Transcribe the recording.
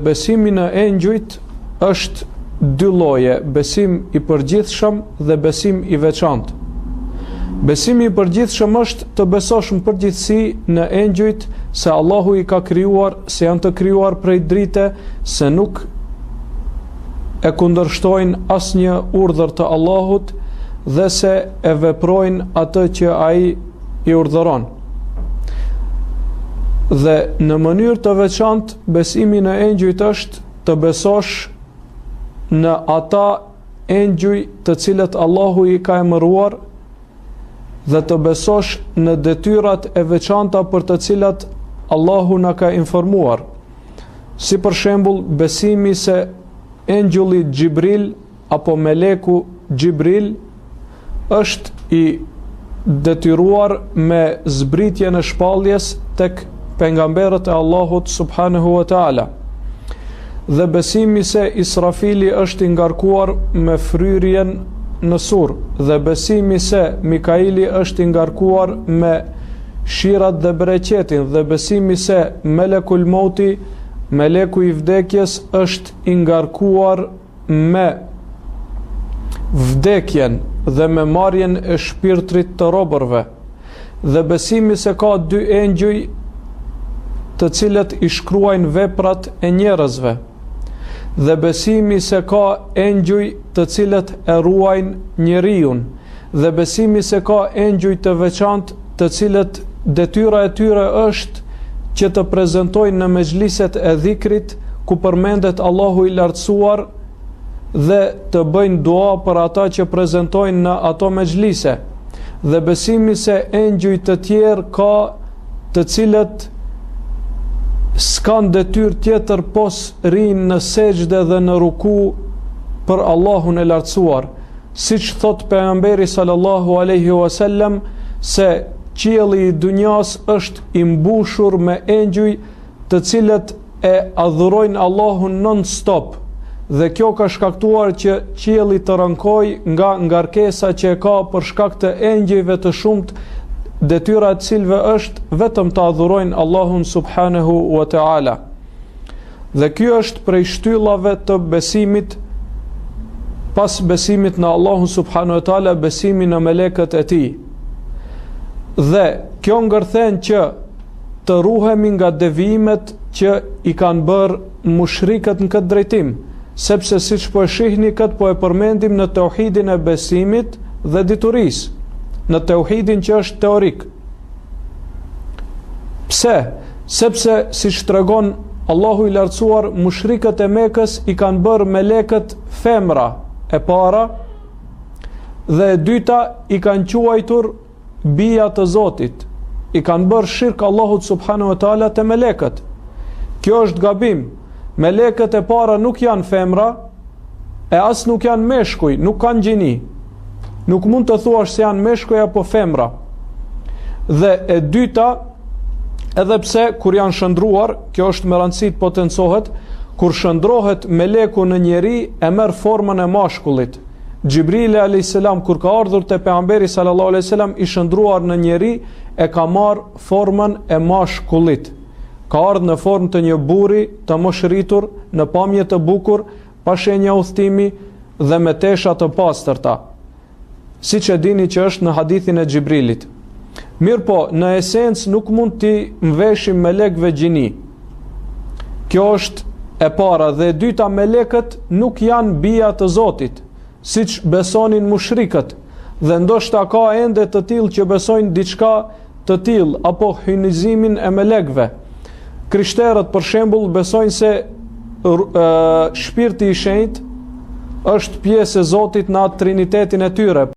Besimi në engjujt është dy lloje, besim i përgjithshëm dhe besim i veçantë. Besimi i përgjithshëm është të besosh në përgjithësi në engjujt, se Allahu i ka krijuar, se janë të krijuar prej drite, se nuk e kundërshtojnë asnjë urdhër të Allahut dhe se e veprojnë atë që ai i urdhëron. Dhe në mënyrë të veçantë, besimi në engjujt është të besosh në ata engjuj të cilët Allahu i ka emëruar dhe të besosh në detyrat e veçanta për të cilat Allahu na ka informuar. Si për shembull, besimi se engjulli Xhibril apo meleku Xhibril është i detyruar me zbritjen e shpalljes tek pejgamberët e Allahut subhanahu wa taala. Dhe besimi se Israfili është i ngarkuar me fryrjen në surr, dhe besimi se Mikaili është i ngarkuar me shirat dhe bereqetin, dhe besimi se Melekul Mauti, meleku i vdekjes, është i ngarkuar me vdekjen dhe me marrjen e shpirtrit të robërve, dhe besimi se ka dy engjuj të cilët i shkruajnë veprat e njerëzve, dhe besimi se ka engjuj të cilët e ruajnë njeriun, dhe besimi se ka engjuj të veçantë të cilët detyra e tyre është që të prezantojnë në mezhliset e dhikrit ku përmendet Allahu i lartësuar dhe të bëjnë dua për ata që prezantojnë në ato mezhlise, dhe besimi se engjuj të tjerë ka të cilët s'kan detyrë tjetër pos rinë në sejdë dhe në ruku për Allahun e lartësuar, siç thot pejgamberi sallallahu alaihi wasallam se qielli i dunjas është i mbushur me engjuj të cilët e adhurojnë Allahun non stop, dhe kjo ka shkaktuar që qielli të rënkojë nga ngarkesa që e ka për shkak të engjujve të shumtë, detyra e cilëve është vetëm të adhurojnë Allahun subhanahu wa taala. Dhe ky është prej shtyllave të besimit, pas besimit në Allahun subhanahu wa taala, besimi në melekët e tij. Dhe kjo ngërthen që të ruhemi nga devijimet që i kanë bërë mushrikët në këtë drejtim, sepse siç po e shihni këtë po e përmendim në tauhidin e besimit dhe diturisë, në tauhidin që është teorik. Pse? Sepse siç tregon Allahu i lartësuar, mushrikët e Mekës i kanë bërë melekët femra e para, dhe e dyta i kanë quajtur bija të Zotit. I kanë bërë shirk Allahut subhanahu wa taala te melekët. Kjo është gabim. Melekët e para nuk janë femra, e as nuk janë meshkuj, nuk kanë gjini. Nuk mund të thuash se janë meshkuj apo femra. Dhe e dyta, edhe pse kur janë shëndruar, kjo është me rëndësi të potencohet, kur shëndrohet meleku në njeri, e merr formën e mashkullit. Xhibrili alayhis salam kur ka ardhur te pejgamberi sallallahu alaihi wasallam i shëndruar në njeri, e ka marr formën e mashkullit. Ka ardhur në formë të një burri të moshëritur, në pamje të bukur, pa shenja udhëtimi dhe me tesha të pastërta, siç e dini që është në hadithin e Xhibrilit. Mirë po, në esencë nuk mund t'i mveshim melekëve gjini. Kjo është e para, dhe e dyta, melekët nuk janë bija të Zotit, siç besonin mushrikët, dhe ndoshta ka ende të tillë që besojnë diçka të tillë apo hynizimin e melekëve. Krishterët për shembull besojnë se shpirti i shenjtë është pjesë e Zotit në atë trinitetin e tyre.